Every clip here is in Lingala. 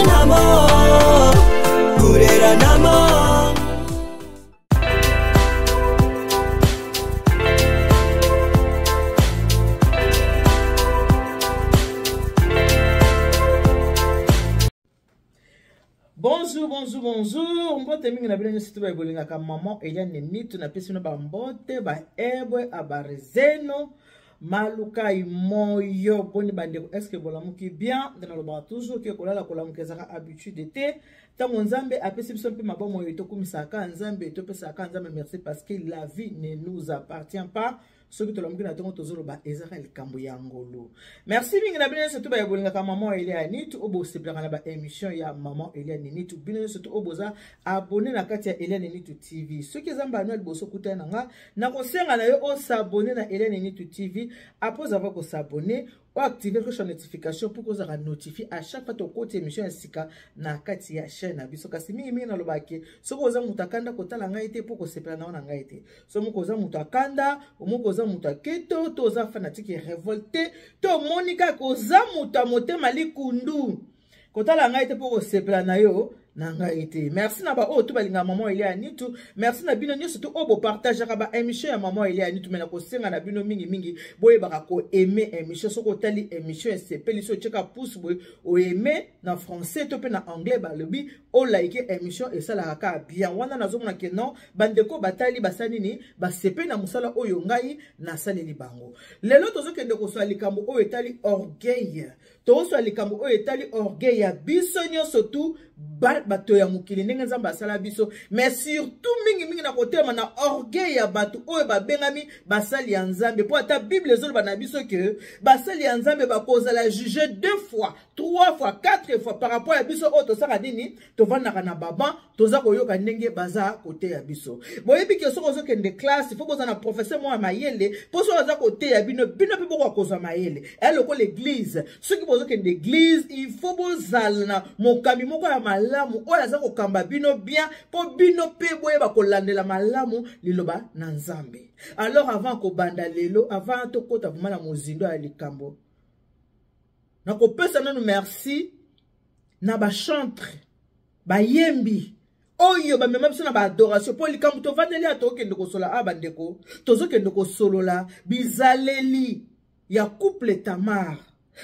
namo, kurera namo. Bonjour. Mbote mingi na bino nyonso to baebolinga ka maman Eliane Nitu na pesi no ba mbote ba ebwe abarizeno maluka imoyo boni bandeko est-ce que bolamuki bien dans le bar toujours que kolala kolamuka ezaka habitude te tango nzambe apesi biso mpe mabomo yeto kumisaka nzambe to pesa ka nzambe merci parce que la vie ne nous appartient pas. Ce que tu as dit, c'est merci mingi na bino surtout ba bolinga ka maman Eliane Nitu obo seplaka na ba émission ya maman Eliane Nitu bino surtout oboza abonné na kati ya Eliane Nitu TV ceux qui zamba no boso kutana nga na ko senga na yo o s'abonner na Eliane Nitu TV après avoir ko s'abonner ou activer la notification pour que vous notifié à chaque fois que vous émission sika na kati ya chaîne biso kasi mingi na lobaki so ko za mutakanda ko tala ngai te pour ko sepela na ngai te so mo ko za mutakanda o mo ko za mutaketo to za fanatique révolté to monika ko za mutamote malikundu ko tala ngai te pour ko sepela na yo nanga ete merci na ba o to balinga maman Eliane Nitu merci na bino nyonso to obo partage ka ba émission ya maman Eliane Nitu mena ko senga na bino mingi boye baka ko aimer émission soko tali émission sepeli so cheka pouce boye o aimer na français to pe na anglais ba lobi o like émission et ça la ka bien wana nazo mona ke non bandeko batali basani ni ba sepe na musala oyo ngai na saleli bango lelo tozo kende ko so likambo oyo etali orgueil to so likambo oyo etali orgueil ya biso nyonso tu bato ya mukili ndenge nzamba asala biso mais surtout mingi na kotema na orgueil ya bato oyo babengami basali ya nzambe po ata bible ezoloba na biso ke basali ya nzambe bakozala juger 2 fois 3 fois 4 fois par rapport ya biso oyo tosaka nini tovandaka na baba toza koyoka ndenge baza kote ya biso boyebi ke soko ozokende classe ifo boza na professeur mwa mayele po so aza kote ya bino pe boko kozwa mayele eloko l'église soki bozokende église il faut bozala na mokami moko ya malamu oyo aza kokamba bino bien po bino pe boyeba kolandela malamu liloba na nzambe alors avant kobanda lelo avant tokota vraiment na mozindo ya likambo na kopesa nanu merci na ba chantre ba yembi oyo ba mema biso na ba adoration po likambo to vandeli atokende kosola abandeko tozokende kosolola bizaleli ya couple Tamar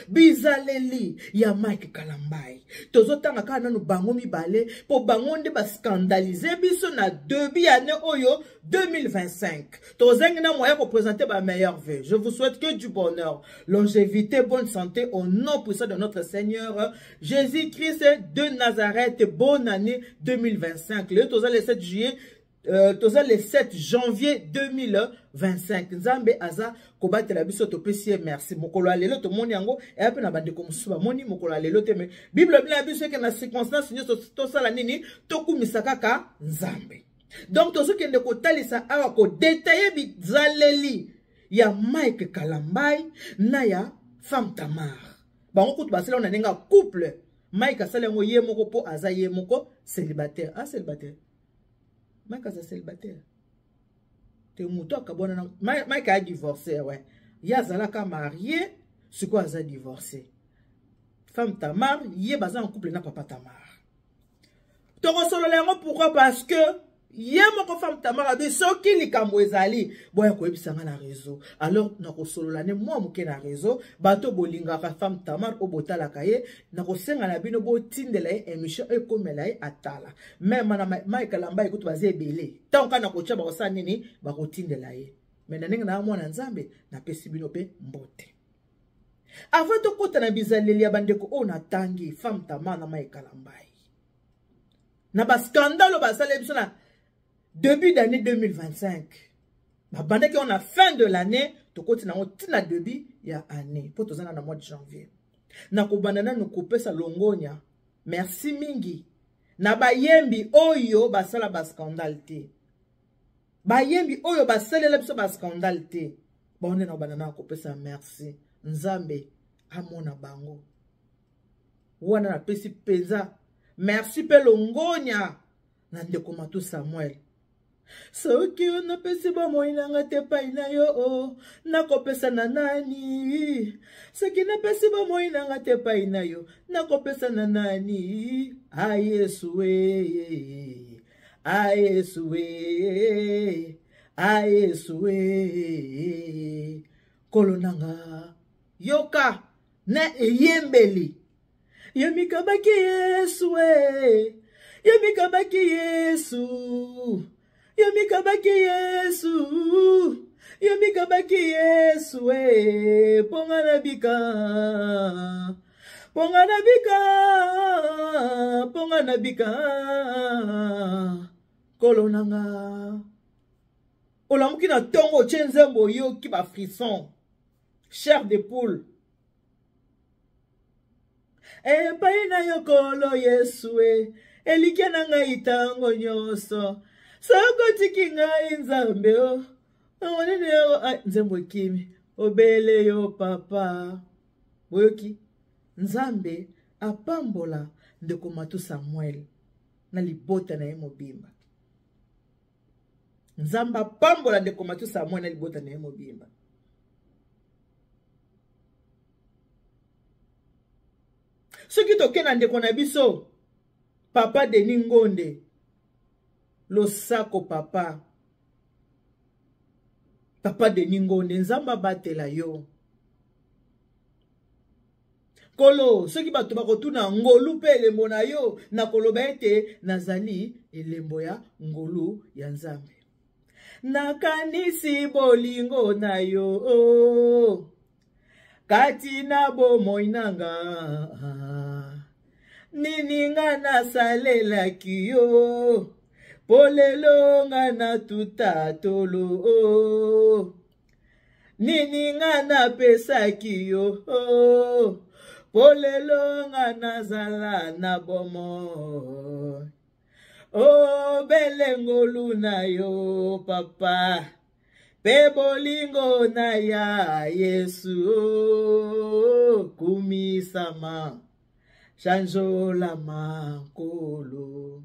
bizaleli ya Mike Kalambai tozotanga kana nanu bango mibale po bango nde ba scandaliser biso na début année oyo 2025 tozengi na moyen pour présenter ba meilleure vie. Je vous souhaite que du bonheur, longévité, bonne santé au nom puissant de notre Seigneur Jésus-Christ de Nazareth. Bonne année 2025. Le toza le 7 juillet toza le 7 janvier 2025 nzambe aza kobatela biso topesi merci mokolo alelo to moni yango e pe na bande ko musuba moni mokolo alelo te me bible bila biso ke na circonstance nyonso to sala nini to kumisa kaka nzambe donc tozo kende ko talisa awa ko détailler bizaleli ya Mike Kalambai na ya femme Tamar bango kutu basela on nenga couple Mike asala ngo ye moko po aza ye moko célibataire célibataire Mike est célibataire. Te muto akabona na Mike a divorcé ouais. Yazala ka marié, c'est quoi a divorcé. Femme Tamar, yé baza en couple na papa Tamar. To resolo lengo pourquoi parce que yé moko femme Tamar a dit soki likambo ezali boya ko ebisanga na réseau. Alors na resolo la ne moi moke na réseau, bato bolinga ka femme Tamar obotala kaye na kosenga na bino bo tindela émission e komela atala. Même na Mike Kalambai ekutu baze ebele. Tant kana ko tshaba osa nini ba ko tindela ye. Mais na ninga na mwana nzambe na pesi bino pe mbote. Avant to kota na bizaleli ya bandeko o na tangi femme Tamar na Mike Kalambai. Na ba scandale ba sala biso na début d'année 2025. Pendant qu'on a fin de l'année, to koti na tina début ya année. Pour tozana na mois de janvier. Na kobanana nous couper sa longonya. Merci mingi. Na bayembi oyo basala ba scandale te. Bayembi oyo basala la biso ba scandale te. Bonne na banana couper sa merci. Nzambe amona bango. Wana na pesi peza. Merci pe longonya. Na ndeko matu Samuel. soki onapesi bomoi nanga te pai na yo nakopesa na nani soki napesi bomoi nanga te pai na yo nakopesa na nani ayesu we ayesu we ayesu we kolo nanga yoka na eyembeli yemikabaki yesu we yemikabaki yesu yemikabaki yesu yemikabaki yesu we ponga na bika ponga na bika ponga na bika kolo nanga olamuki na tongo tie nzembo yoki ba frisson chair de poule epai na yo kolo yesu e elikia na ngai ntango nyonso sokotiki ngai nzambe onene yo nzembo ekimi obele yo papa boyoki nzambe apambola ndeko matu Samuel na libota na ye mobimba nzambe apambola ndeko matu Samuel na libota na ye mobimba soki tokena ndeko na biso papa Denis Ngonde losako papa Denis Ngonde nzambe abatela yo kolo soki bato bakotuna ngolu pe elembo na yo na koloba ete nazali elembo ya ngolu ya nzambe nakanisi bolingo na yo kati na bomoi nanga nini nga nasalelaki yo polelo nga natuta tolo nini nga napesaki yo polelo nga nazala na bomo belengolu na yo papa pe bolingo na ya Yesu kumisama chanjola makolo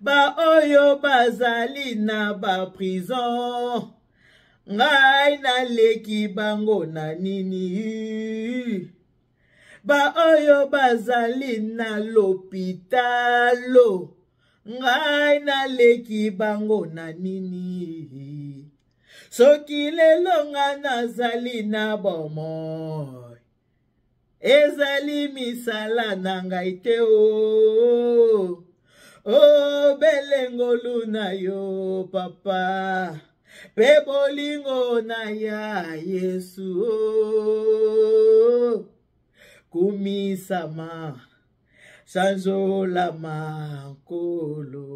ba oyo bazali na ba prison ngai naleki bango na nini ba oyo bazali na lopitalo ngai naleki bango na nini soki lelo nga nazali na bomoi ezali misala na ngai te belengolu na yo papa pe bolingo na ya Yesu kumisama sanzola makolo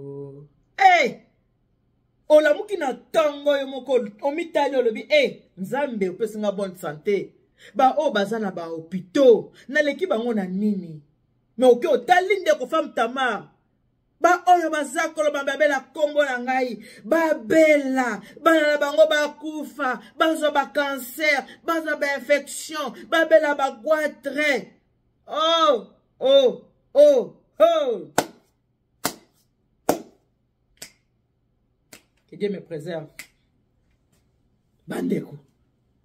olamuki na tongo yo moko omitali olobi nzambe opesi nga bonne santé ba o baza na ba hôpitaux naleki bango na nini me oke otali ndeko femme Tamar ba oyo baza koloba babela kombo na ngai babela bana na bango bakufa bazwa ba cancer bazwa ba infection babela ba goitre que Dieu me préserve bandeko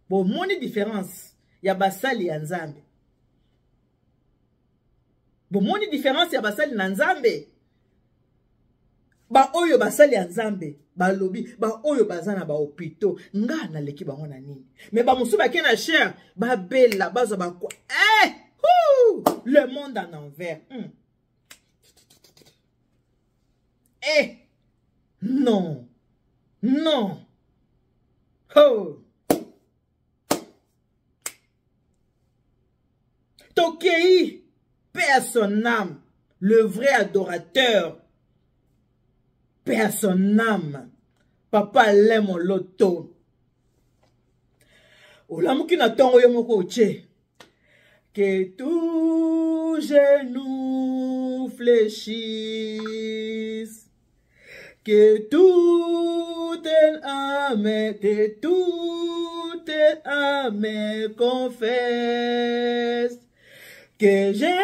bon moni différence ya basali ya nzambe bon moni différence ya basali na nzambe ba oyo basali ya nzambe balobi ba oyo bazana ba hôpitaux nga na leki bango na nini mais ba musu ba kena cher ba bella bazo ba quoi le monde en envers non Tokei paix à son âme le vrai adorateur paix à son âme papa l'aime au loto olamuki na tongo yo moko oche que tout genou fléchisse que toute âme confesse que Jésus-Christ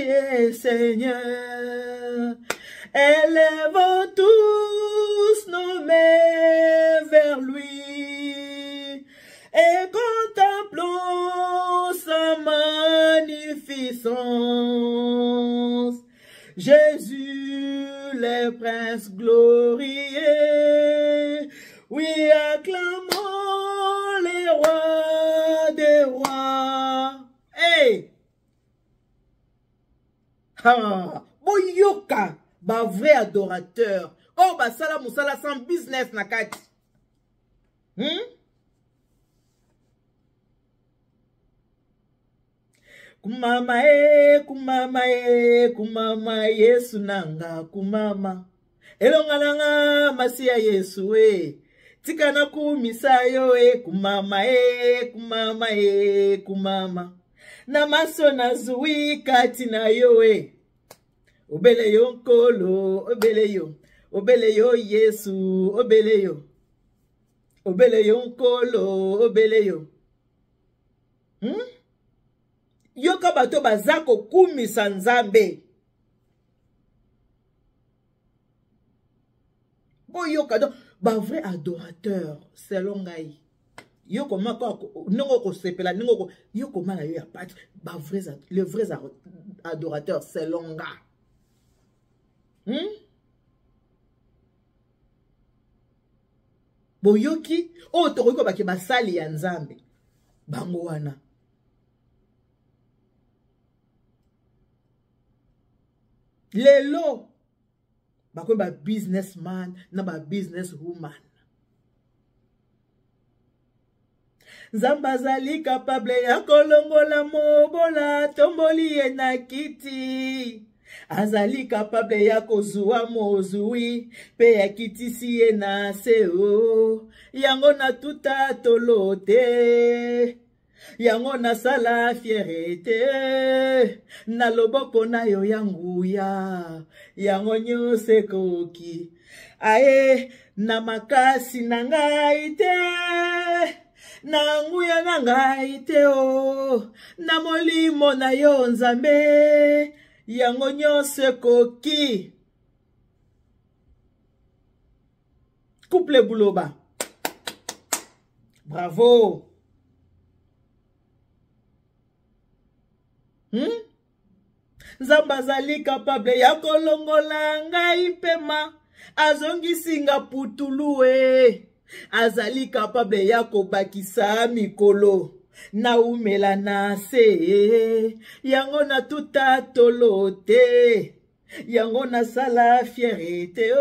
est Seigneur. Élève tous puissance. Jésus, le prince glorieux. Oui, acclamons les rois des rois. Hey! Ah! Boyoka, ba vrai adorateur. Oh, ba sala musala sans business na kati. Kumama kumama Yesu nanga kumama. Elonga nanga masiya Yesu tika na kumisa yo kumama kumama. Na maso na zui kati na yo Obele yo nkolo, obele yo Yesu, obele yo nkolo, obele yo. Yoka bato bazako kumisa Nzambe. Boyoka donc, ba vrai adorateur, selon ngai. Yoko mako nongo ko sepela nongo yoko mana yo ya pat, ba vrai le vrai adorateur selon ngai. Boyoki o tokoki baki basali ya Nzambe bango wana lelo bako ba businessman na ba businesswoman. Nzambe azali capable ya kolongola mobola tomboli ye na kiti. Azali capable ya kozua mozui pe ya kitisi ye na seo. Yango na tuta tolote, yango na sala fierete, na loboko na yo yanguya, yango nyose koki. Ae na makasi na ngai te, na nguya na ngai te o, na molimo na yo Nzambe, yango nyose koki. Couple Buloba. Bravo. Nzambe azali capable ya kolongola ngai pema, azongisinga putulu azali capable ya kobakisa mikolo na umela na se, yango na tuta tolote, yango na sala fierete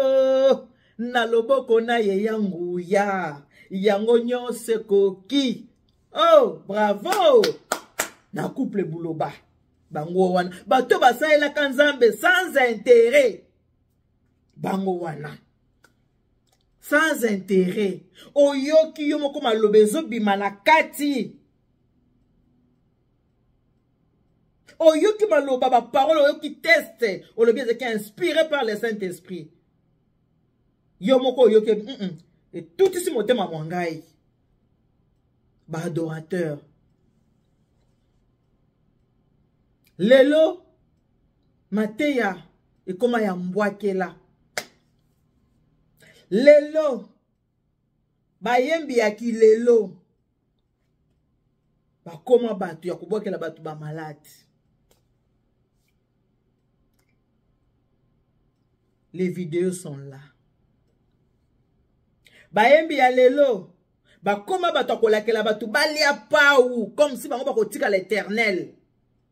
na loboko na ye yanguya, yango nyose koki. Oh, bravo. Na couple Buloba bango wana bato basaela kanzambe sans intérêt. Bango wana sans intérêt. Oyoki yo moko malobezo bima na kati. Oyoki maloba ba parole oyoki teste. Olobi ezeki inspiré par le Saint-Esprit. Yo moko oyoki et tout ici motema mwangai. Ba adorateur. Lelo mateya ekoma ya mbwakela. Lelo bayembi ya kilelo bakoma batu ya kubwakela batu ba malade. Les vidéos sont là. Bayembi ya lelo bakoma batu akolakela batu balia pau comme si bango bakotika l'Éternel.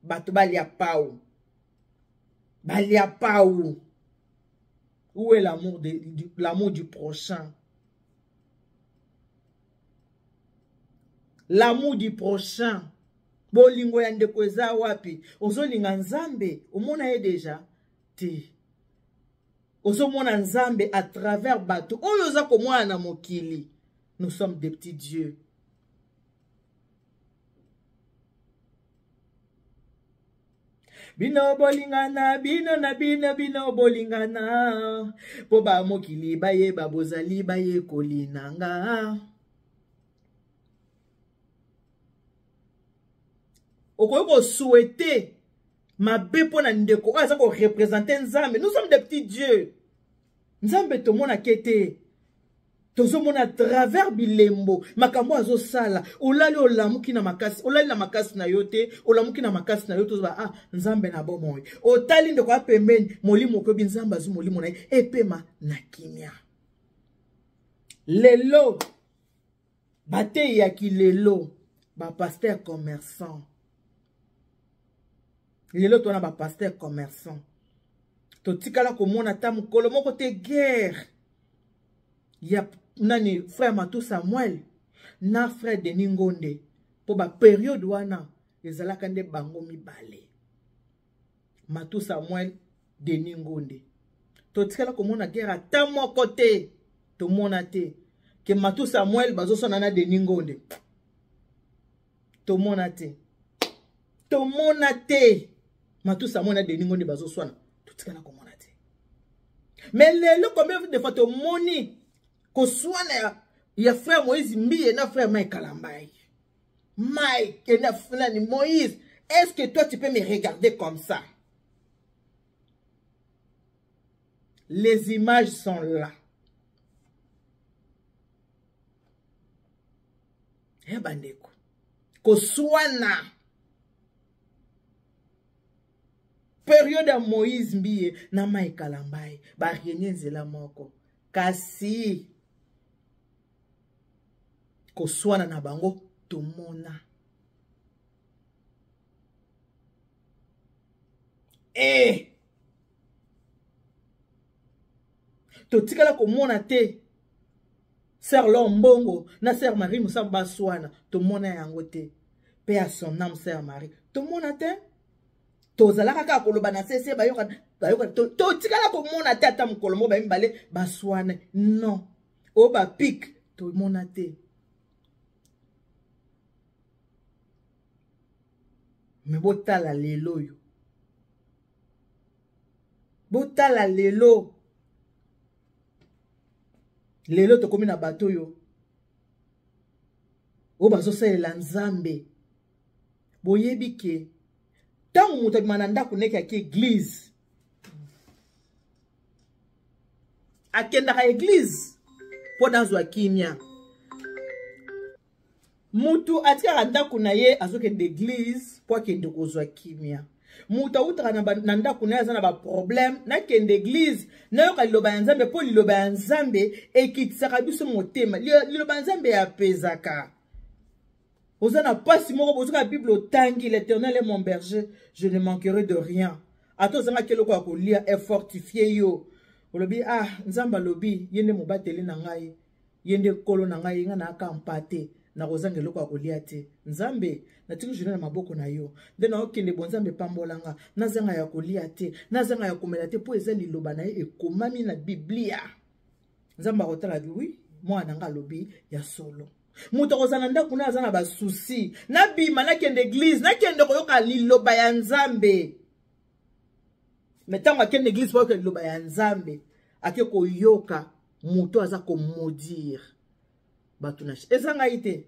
Batu balia pau. Balia pau. Où est l'amour du prochain? L'amour du prochain. Bolingo ya ndeko eza wapi? Ozolinga Nzambe, omona ye deja ti. Ozomona Nzambe à travers bato. Oyo za ko mwana mokili. Nous sommes des petits dieux. Bino bolingana, bino bolingana. Po ba mokili baye babozali baye kolinanga. Okoyoko souhaiter ma bepo na ndeko aza ko représenter Nzambe. Nous sommes des petits dieux. Nzambe to mona kete. tozomona à travers bilembo makambo azosala olali olamuki na makasi olali na makasi na yote olamuki na makasi na yote ah nzambe na bomoi otali ndeko apembeni molimo ko binzamba zu molimo na epema na kimia lelo bate ya kilelo ba pasteur commerçant lelo tona ba pasteur commerçant totikala komona ta mukolo moko te guerre ya nani frère Matou Samuel na frère Denis Ngonde pour ba période wana ezalaka nde bango mibale Matou Samuel Denis Ngonde totikala komona guerre ta moko te to mona te ke Matou Samuel bazosona na Denis Ngonde to mona te Matou Samuel na Denis Ngonde bazosona totikala komona te mais lelo combien de fois to moni ko swana ya frère Moïse Mbiye na frère Mike Kalambai. Mike et na frère Moïse, est-ce que toi tu peux me regarder comme ça? Les images sont là. Eh bandeko. Ko swana période à Moïse Mbiye na Mike Kalambai ba rien nzela moko. Kasi koswana na bango tomona totikala komona te Sœur Lombongo na Sœur Marie Moussa baswana tomona yango te pe à son âme Sœur Marie tomona te tozalaka ka koloba na sese bayoka totikala komona te ata mukolo mo ba mbale baswana non o ba pic tomona te. Mais botala lelo yo. Botala lelo. Lelo to komi na bato yo. O bazo salela nzambe. Boyebi ke tangu mutu mananda kuneka ki église. Akenda ka église po nazwa kimia. Mutu atika randa kunaye azoke d'église pour kende kozwa kimia. Mutu utra na ndaku na zana ba problème na kende église na yoka liloba ya nzambe po liloba ya nzambe ekitisaka biso motema liloba ya nzambe apezaka. Ozana pasi moko bozoka Bible otangi l'Éternel est mon berger je ne manquerai de rien. Ato zanga keloko akolia est fortifié yo. Olobi ah nzamba lobi yende mobateli na ngai yende kolo na ngai nga na akampate. Na rozange loko akolia te nzambe na tiki juna na maboko na yo nde na okende bonzambe pambolanga na zanga ya kolia te na zanga ya komela te po eza liloba na ye ekomami na Biblia nzamba akotala bi oui mwana nga lobi ya solo mutu akozala ndako na aza na basusi na bima na kende église na kende koyoka liloba ya nzambe metango akende église po yoka liloba ya nzambe ake koyoka mutu aza komodire batunashi ezanga ite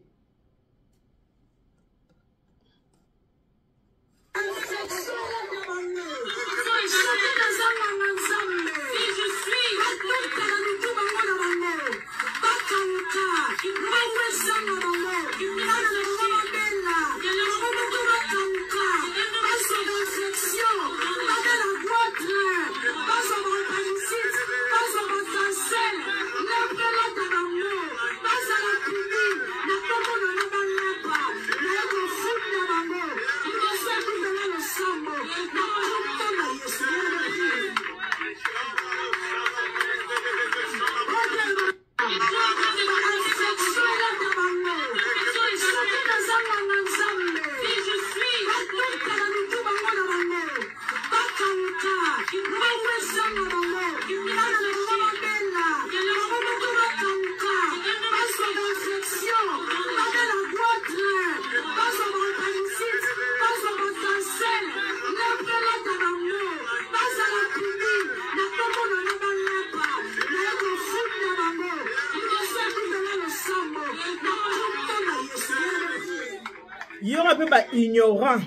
Ba ignorant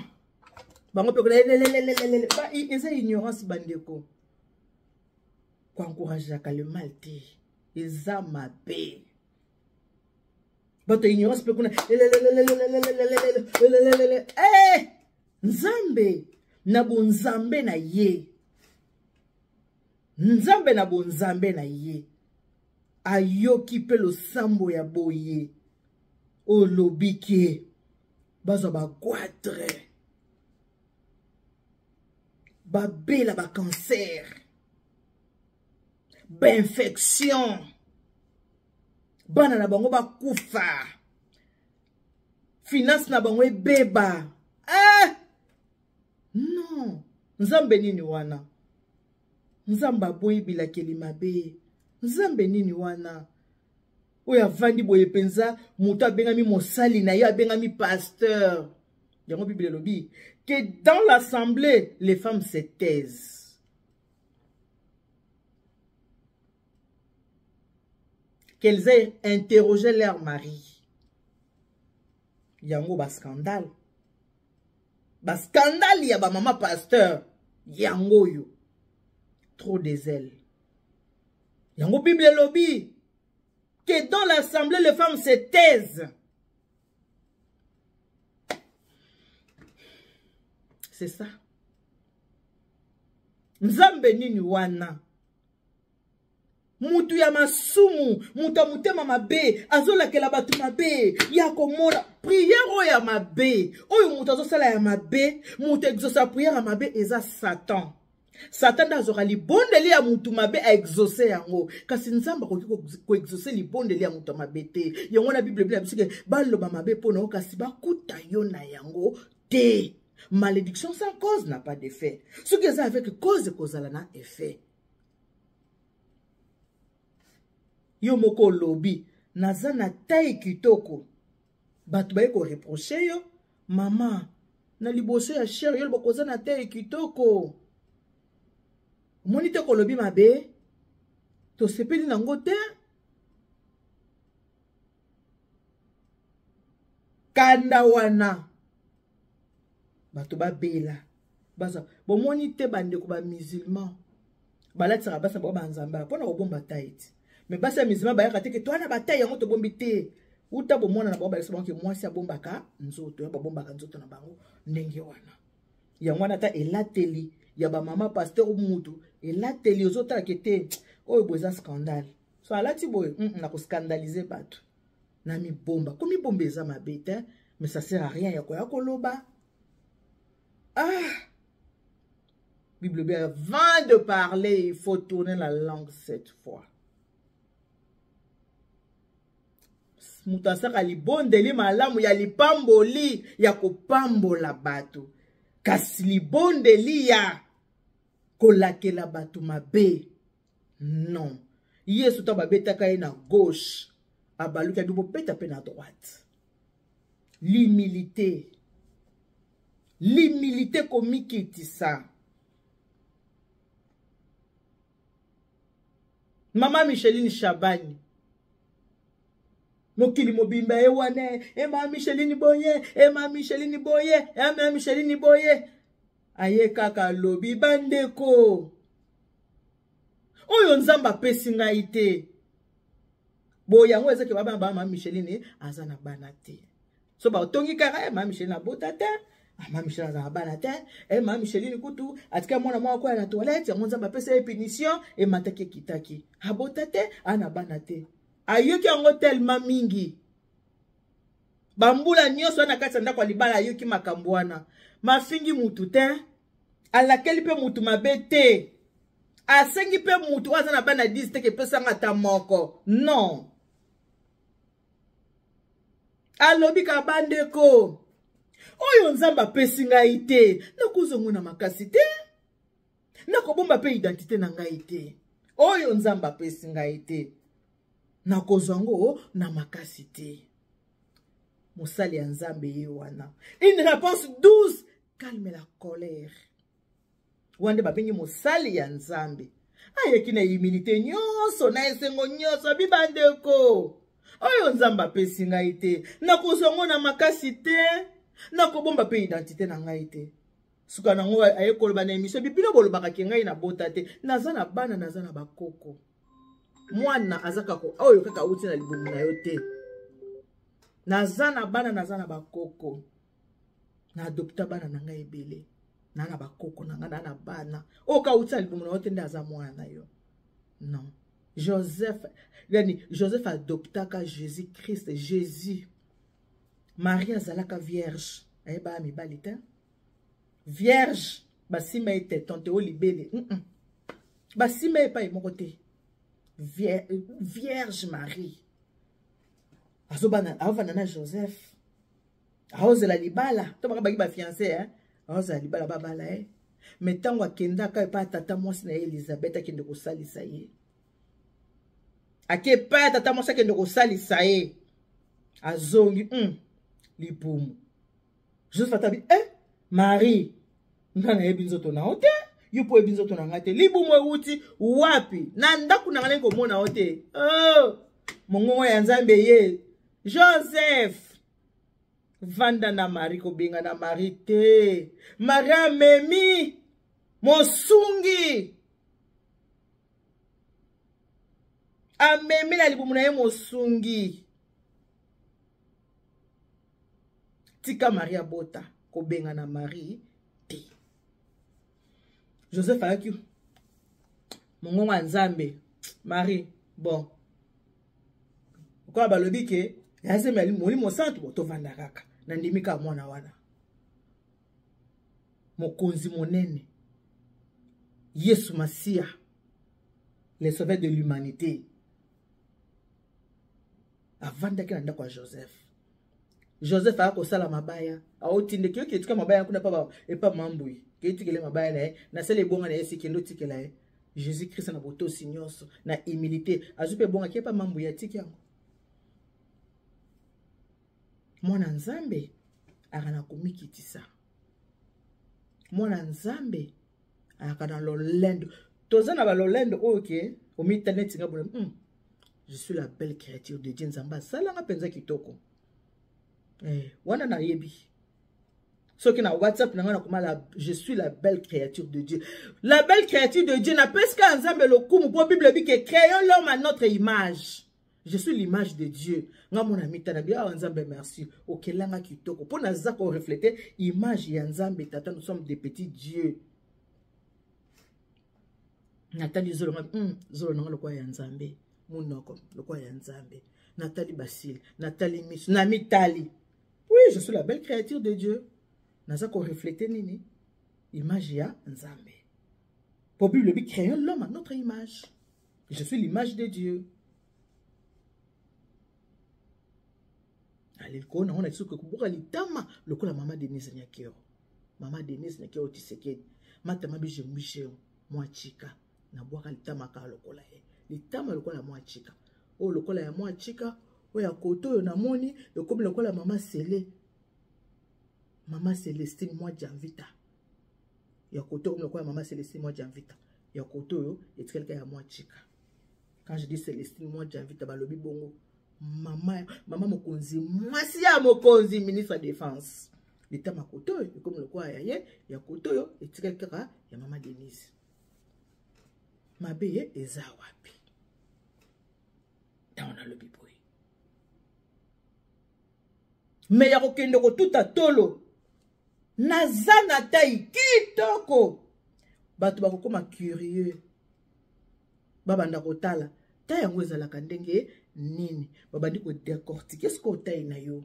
bango pe ba eza ignorance bandeko ko encourager ka le mal te eza mabe bato ignorance pe kuna nzambe na bonzambe na ye nzambe na bonzambe na ye ayoki pe losambo ya boye olobiki bazwa bagwatre babela bacancer bainfection bana na bango bakufa finance na bango ebeba non nzambe nini wana nzambe aboyi bilakeli mabe nzambe nini wana oyo avandi boye penza moto abengami mosali na ye abengami pasteur yango Bible elobi que dans l'assemblée les femmes se taisent qu'elles aient interrogé leur mari yango scandale ya ba mama pasteur yango yo trop de zèle yango Bible elobi que dans l'assemblée les femmes se taisent. C'est ça. Nzambe nini wana mutu ya masumu muta mutema mabe azolakela batu mabe ya komona prière ya mabe oyo mutu azosala ya mabe mutu exauce prière ya mabe eza Satan. Satan azora libondeli ya mutu mabe a exaucer yango kasi nzamba ko exaucer libondeli ya mutu mabe te yango na Bible bila bisike baloba mabe pona kasi bakuta yo na yango te. Malédiction sans cause n'a pas d'effet. Ce que ça avec cause na effet. Yo moko lobi nazana tai kitoko batu baye ko reprocher yo mama na liboso ya cher yo bokoza na tai kitoko monite ko lobi mabe to sepeli nango te kanda wana bato babela baza bomoni te bandeko ba musulman balatisa basa ba nzamba pona ko bomba taiti mais basa musulman ba yakate ke to na bataille yango to bombi te uta bomona na ba balisa banke mwasi abombaka nzoto ya bombaka nzoto na bango ndenge wana yango wana ta elateli ya ba mama pasteur mutu elateli ozotala kete oyo boza scandale so alati boy na ko scandaliser bato na mi bomba komi bomba eza mabete mais ça sert à rien ya ko yakoloba. Bible bien, avant de parler, il faut tourner la langue 7 fois. Mutasaka libondeli malamu ya lipamboli ya kopambola bato. Kasi libondeli ya kolakela bato mabe. Non. Yesu ta babetaka ye na gauche. Abaluka dubo peta pe na droite. L'humilité. L'humilité komikiti ça. Mama Micheline Chabani. Mokili mobimba ewane, Mama Micheline Boye, Mama Micheline Boye, Mama Micheline Boye. Aye kaka lobi bandeko. Oyo nzamba pesi ngai te. Boya ngo ezeke baba Mama Micheline azana banate. So ba otongi kaka Mama Micheline abota te. Mama Micheline azana banate. Mama Micheline kutu atika mwana mwa kwa na toilette, ngo nzamba pesi punition e matake kitaki. Abota te ana banate. Ayoki yango tellement mingi. Bambula nyoso na kati ndako libala ayoki makambwana. Mafingi mutu te. Alakeli pe mutu mabe te. Asengi pe mutu waza na bana 10 te ke pesa ngata moko. Non. Alobi ka bandeko. Oyo nzamba pesi ngai te. Nakuzongo na makasi te. Nakobomba pe identité na ngai te. Oyo nzamba pesi ngai te. Nakozongo na makasi te. Mosali ya nzambe ye wana. Une réponse douce calme la colère. Wande babengi mosali ya nzambe. Ayeki na humilité nyonso na esengo nyonso bibandeko. Oyo nzamba pesi ngai te. Nakozongo na makasi te. Nakobomba pe identité na ngai te. Suka nango ayekoloba na émission bipino bolobaka ke ngai na bota te. Naza na bana naza na bakoko. Mwana azaka ko oyo kaka uti na libumu na yo te. Nazana bana nazana bakoko. Na adopta bana nanga ebele. Na bakoko nanga na bana. Oka uta libumu na otende aza mwana yo. Non. Joseph adoptaka Jésus-Christ, Jésus. Marie azalaka vierge. Ayeba mibali te. Vierge. Basima ete tante o libele. Basima epa emoko te. Vierge Marie. Azobana na Joseph. Aozela libala. Tobaka baki ba fiancé hein. Aozela libala babala eh. Mais tango akendaka epa tata mwasi na Elisabeth akende kosalisa ye. Ake pa tata mwasi akende kosalisa ye. Azongi lipumu. Joseph atabi Marie. Nana ebinzoto na ote. Yupo ebinzoto na ngate. Libumu ewuti wapi. Na ndaku na ngale komona ote. Oh. Mongongo ya Nzambe ye. Joseph. Vanda na Marie kobenga na Marie te. Maria memi. Mosungi. Amemi na libumu na ye mosungi. Tika Maria bota. Kobenga na Marie te. Joseph ayaki. Mongongo ya Nzambe. Marie. Bon. Kwa balobi ke. Yaze meli molimo santu boto vanda kaka. Nandimika mwana wana. Mokonzi monene. Yesu Masia. Le sauveur de l'humanité. Avanda ke nanda kwa Joseph. Joseph a kosala mabaya. Aotinde kyo ketuka mabaya kuna pa epa mambui. Ketukele mabaya na na sele bonga na esi kendo tikela e. Jésus Christ na boto sinyoso na humilité. Azupe bonga kepa mambui ya tiki yango. Mwana Nzambe akana kumikitisa. Mwana Nzambe akana lolendo. Tozana ba lolendo okay, o internet nga bone. Je suis la belle créature de Dieu Nzamba. Salanga penza kitoko. Wana na yebi. So ki na WhatsApp na ngana kumala je suis la belle créature de Dieu. La belle créature de Dieu na peska Nzambe lokumu po Bible bi que créons l'homme à notre image. Je suis l'image de Dieu. Nga mon ami tanabi Nzambe merci. Okelanga kitoko. Po na zako refléter image ya Nzambe tata nous sommes des petits dieux. Nathalie Zolo Zolo nanga lokwa ya Nzambe. Munoko lokwa ya Nzambe. Nathalie Basile, Nathalie Miss, Namitali. Oui, je suis la belle créature de Dieu. Nazako refléter nini image ya Nzambe. Pour Bible bi créons l'homme à notre image. Je suis l'image de Dieu. Allez, on a dit que pour litama le coup la maman Denise Nyakero. Maman Denise Nyakero Tisekedi. Matama bi je mbicheo moi chika na boaka litama ka lokola e. Litama lokola moi chika. O lokola ya moi chika o ya koto na moni e comme lokola maman Célé. Maman Célestine moi Janvita. Ya koto comme lokola maman Célestine moi Janvita. Ya koto yo et quelqu'un ya moi chika. Quand je dis Célestine moi Janvita balobi bongo. Maman mokonzi mwasi ya mokonzi ministre de défense leta makoto comme le quoi ya koto yo etika kaka ya mama Denise mabeye eza wapi taona le biboy mais ya kokende ko tuta tolo nazana tai kitoko bato bakokoma curieux babanda kotala ta yango ezalaka ndenge nini babandi ko décortiquer ce qu'on taille na yo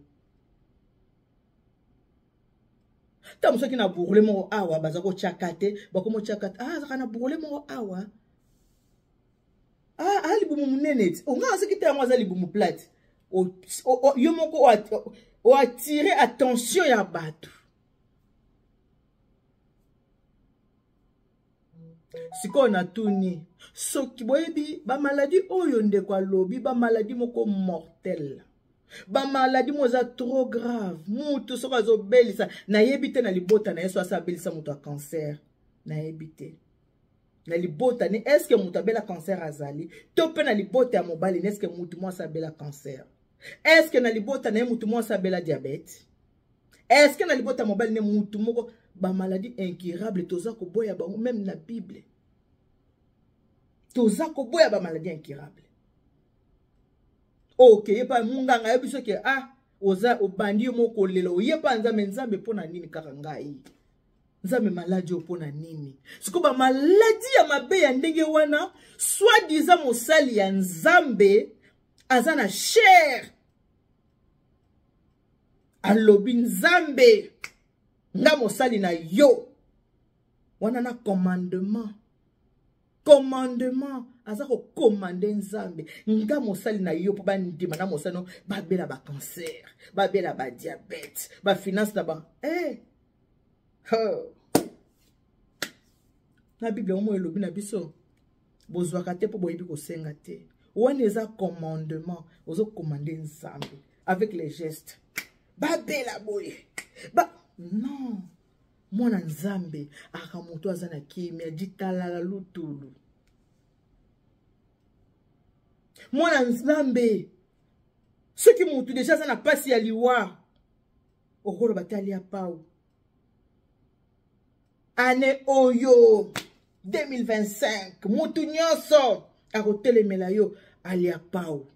ta musoki na bourle mo awa bazako chakate bakomo chakate zakana bourle mo awa libumu munene onga sekite yango za libumu plate yo moko o attirer attention ya bato siko na tuni soki boyebi ba maladie oyo ndeko alobi ba maladie moko mortel ba maladie moza trop grave mutu soko azobelisa na yebite na libota na yeso asabelisa mutu a cancer na yebite na libota ni est-ce que mutu abela cancer azali to pe na libota ya mobali est-ce que mutu mo asabela cancer est-ce que na libota na mutu mo asabela diabète est-ce que na libota ya mobali ne mutu moko ba maladie incurable toza ko boya bango même na Bible toza ko boya ba maladie incurable ok yepa munganga yebiso ke oza obandi moko lelo yeba nzambe nzambe pona nini kaka ngai nzambe maladi opona nini siko ba maladi ya mabe ya ndenge wana soit disant mosali ya nzambe azana cher alobi nzambe nga mosali na yo wana na commandement aza ko commande nzambe nga mosali na yo po bandima na mosali no babela ba cancer babela ba diabète ba finance na ba na Bible omo elobi na biso bozwaka te po boyebi kosenga te wana eza commandement ozo commande nzambe avec les gestes babela boye non mwana nzambe akamoto aza na kimia ditalala lutulu mwana nzambe soki mutu deja aza na pasi ya liwa okolo batali ya pau ane oyo 2025 mutu nyonso akotelemela yo alia pau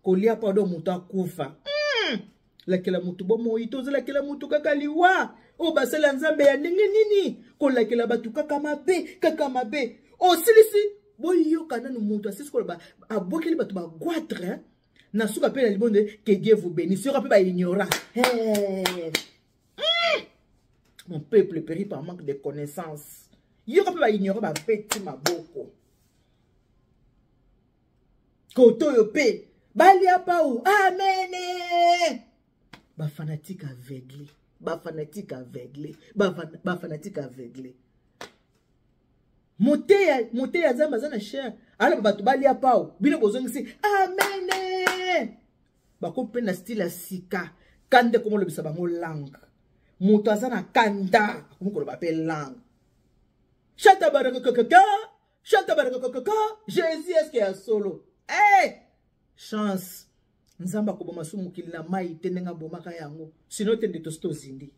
kolia pau do mutu akufa lakela mutu bomo itoze lakela mutu kaka liwa o basela nzambe ya ndenge nini kolakela batu kaka mabe o silisi boyoka nanu mutu asisi kola abokeli batu bagwatre na suka pe na libonde que Dieu vous bénisse sera pe ba ignorant mon peuple périt par manque de connaissances yoka pe ba ignorant ba petit maboko koto yo pe balia pa ou amen ba fanatique aveuglé moté ya zamba zana cher ala bato balia pao bino bozongisi amen bakope na style ya sika kande komo lobisa bango langue moto azana kanda komo koloba pe langue chata baraka Jésus est-ce qu'il y a solo chance nzamba ko boma sumukili na mai tenenga bomaka yango sino tende to zindi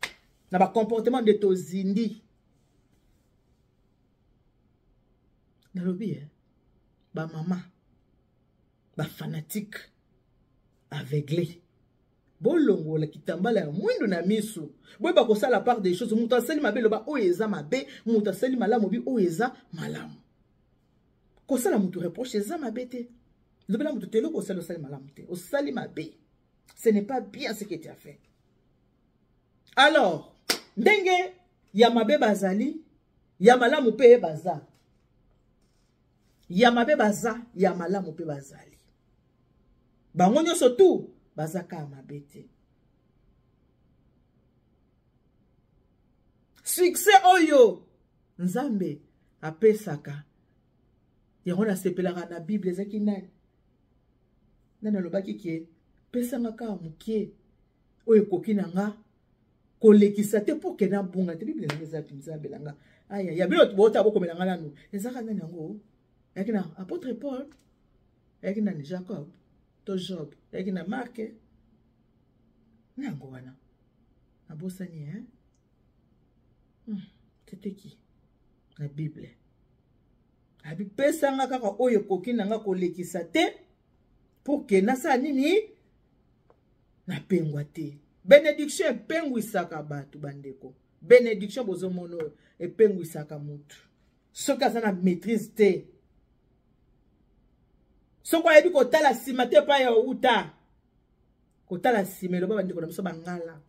na ba comportement de to zindi na lobi ba mama ba fanatique aveuglé bolongo la kitambala ya mwindo na misu boy ba ko sala part des choses muta sali mabe loba o eza mabe muta sali malamu bi o eza malamu ko sala mutu reproche eza mabe te. Ce n'est pas bien ce que tu as fait. Alors, ndenge yamabe bazali, yamala mupe baza. Yamabe baza, yamala mupe bazali. Bangonyo sotu, bazaka amabete. Succès oyo, nzambe apesaka. Yangona sepelaka na Bible ezaki nani. Nana lobaki kie pesa ngaka mukie oyo kokina nga kolekisa te pour que na bunga te Bible neza pinzambe langa aya ya bilo bota boko melanga nanu ezaka nani yango yakina apôtre Paul yakina ni Jacob to Job yakina Marc nango wana abosani c'était qui la Bible abi pesa ngaka oyo kokina nga kolekisa te pour que nasa nini na pengwa te bénédiction epengwisaka batu bandeko bénédiction bozomono epengwisaka mutu soki aza na maîtrise te soko ayebi kotala nsima te pa ya uta kotala nsima eloba bandeko na biso bangala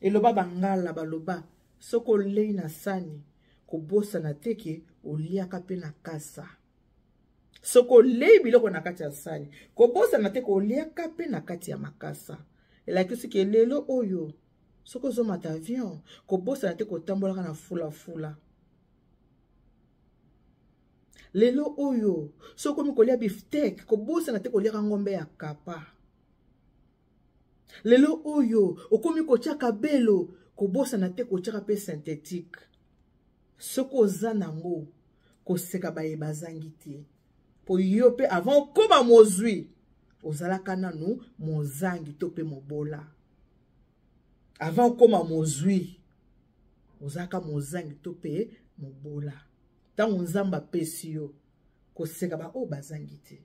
eloba bangala baloba soko olei na sani kobosana te ke oliaka pe na kasa soko lei biloko na kati ya sani kobosa na te ko liaka pe na kati ya makasa elakisi ke lelo oyo soko zo mata avion kobosa na te ko tambolaka na fula lelo oyo soko mi kolia beefsteak kobosa na te ko liaka ngombe ya kapa lelo oyo okomi kotiaka belo kobosa na te kotiaka pe synthétique soko za nango koseka baye bazangi te po yo pe avant koma mozwi ozalaka nanu mozangi to pe mobola avant koma mozwi ozalaka mozangi to pe mobola tango nzamba pesi yo koseka ba o bazangi te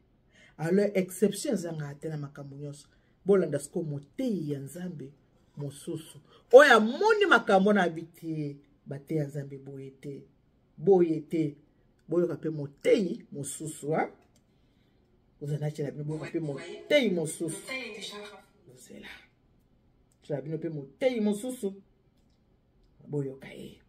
alors exception zanga te na makambo nyonso bolanda siko motei ya nzambe mosusu oyo amoni makambo na biti bate ya nzambe boye te boyoka mpe motei mosusu ozana tshela bino boyoka mpe motei mosusu ozela tshela bino mpe motei mosusu boyoka ye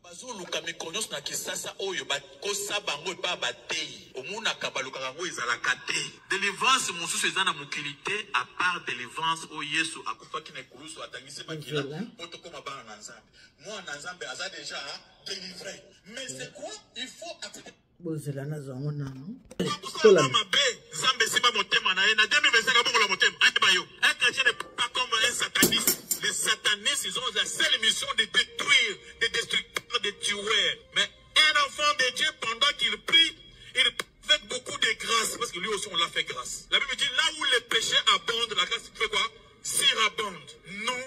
bazoluka mikonyonso na kisasa oyo bakosa bango epa batei omonaka balukaka yango ezalaka te délivrance mosusu eza na mokili te à part délivrance oyo yesu akufaki na ekulusu atangisi makila po tokóma bana na nzambe mwana na nzambe aza déjà délivré mais c'est quoi il faut bozela na zango nano kosala mabe nzambe esimba motema na ye na 2025 bongola motema ayeba yo un chrétien n'est pas comme un sataniste. Les satanistes, ils ont la seule mission de détruire, de destructeurs, de tuer. Mais un enfant de Dieu, pendant qu'il prie, il fait beaucoup de grâce. Parce que lui aussi, on l'a fait grâce. La Bible dit, là où le péché abonde, la grâce fait quoi? Surabonde. Non.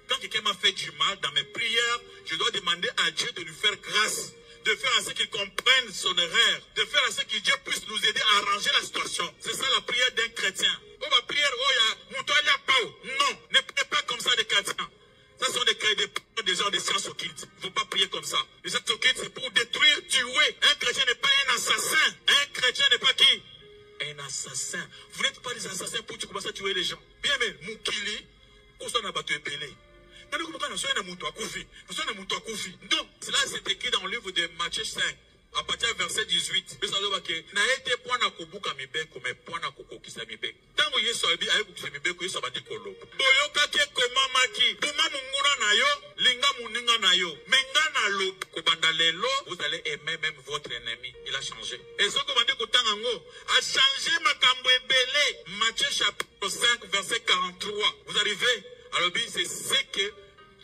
Quand quelqu'un m'a fait du mal dans mes prières, je dois demander à Dieu de lui faire grâce. De faire à ce qu'il comprenne son erreur. De faire à ce que Dieu puisse nous aider à arranger la situation. C'est ça la prière d'un chrétien. Oh, ma prière, oh, ya, non, ne priez pas comme ça des chrétiens. Ça sont des gens de sciences occultes. Il ne faut pas prier comme ça. Les sciences occultes, c'est pour détruire, tuer. Un chrétien n'est pas un assassin. Un chrétien n'est pas qui? Un assassin. Vous n'êtes pas des assassins pour commencer à tuer les gens. Bien, mais Moukili, où sont les bateaux épelés? Donc, cela c'est écrit dans le livre de Matthieu 5, à partir du verset 18. Na été point à Kobuka Mibeko, mais point à Kokokisa Mibeko. Tant que Yesu a dit à Kokokisa Mibeko, Yesu a dit Kolo. Boyoka ke komamaki, Buma Munguna Nayo, Linga Muninga Nayo, Menga Nalo, Kobandalelo, vous allez aimer même votre ennemi. Il a changé. Et ce que vous dites Kotangango a changé Makambo Ebele, Matthieu chapitre 5, verset 43. Vous arrivez? Alors, c'est ce que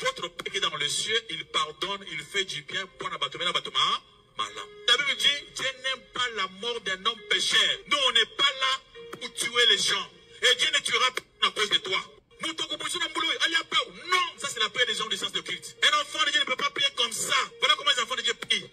votre Père qui est dans le cieux, il pardonne, il fait du bien pour la bâtiment, malin. La Bible dit, Dieu n'aime pas la mort d'un homme pécheur. Nous, on n'est pas là pour tuer les gens. Et Dieu ne tuera pas à cause de toi. Non, ça c'est la prière des gens du sens de culte. Un enfant de Dieu ne peut pas prier comme ça. Voilà comment les enfants de Dieu prient.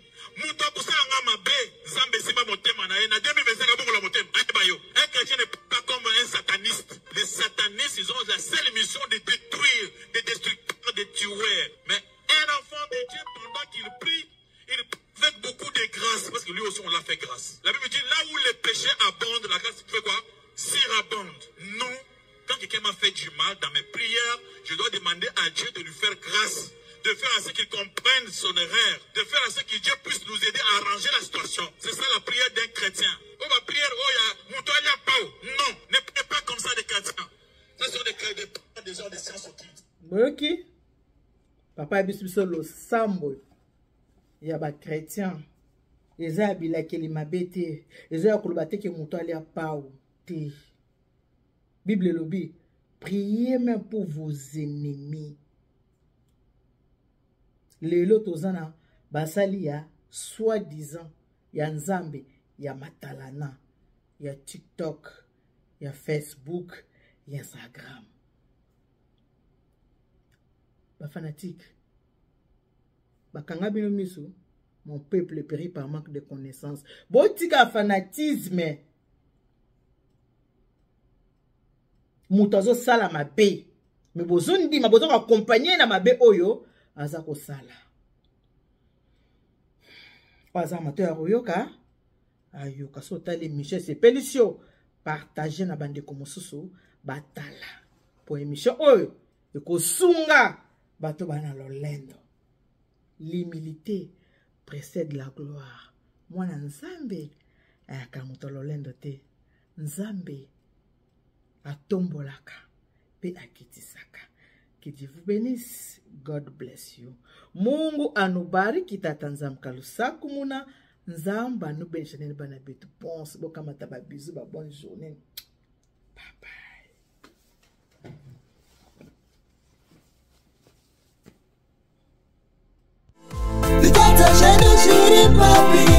Un chrétien n'est pas comme un sataniste. Les satanistes, ils ont la seule mission de détruire, de destructeurs, de tuer. Mais un enfant de Dieu, pendant qu'il prie, il fait beaucoup de grâce. Parce que lui aussi, on l'a fait grâce. La Bible dit, là où le péché abonde, la grâce fait quoi? Surabonde. Non. Quand quelqu'un m'a fait du mal dans mes prières, je dois demander à Dieu de lui faire grâce. De faire à ce qu'il comprenne son erreur. De faire à ce que Dieu puisse nous aider à arranger la situation. C'est ça la prière d'un chrétien. Oh, ma prière, oh, ya, Moutoya Pau. Non, ne priez pas comme ça des chrétiens. Ça sont des gens de sciences occultes. Boyoki, papa biso lo sambo ya ba chrétien. Eza bilaki li mabete. Eza kulubate ke Moutoya Pau. Te. Bible lobby. Priez même pour vos ennemis. Lelo tozana basali ya soi-disant ya nzambe ya matalana ya TikTok ya Facebook ya Instagram. Ba fanatique bakanga bino miso, mon peuple périt par manque de connaissances. Botika fanatisme mutazo sala mabe mais bozondi mabozo accompagner na mabe oyo azako sala. Pas amateur ya koyoka ayoka so tali Michel Sepelisio partager na bande ko mosusu batala po émission oyo ekosunga bato bana lolendo. L'humilité précède la gloire. Mwana nzambe ayaka moto lolendo te. Nzambe atombolaka pe akitisaka. Que Dieu vous bénisse. God bless you. Mungu anubariki tata nzamka lusaku muna. Nzamba anubenisha nene bana betu. Ponce boka mataba bizu ba bonne journée. Bye bye. Because I shine, papi.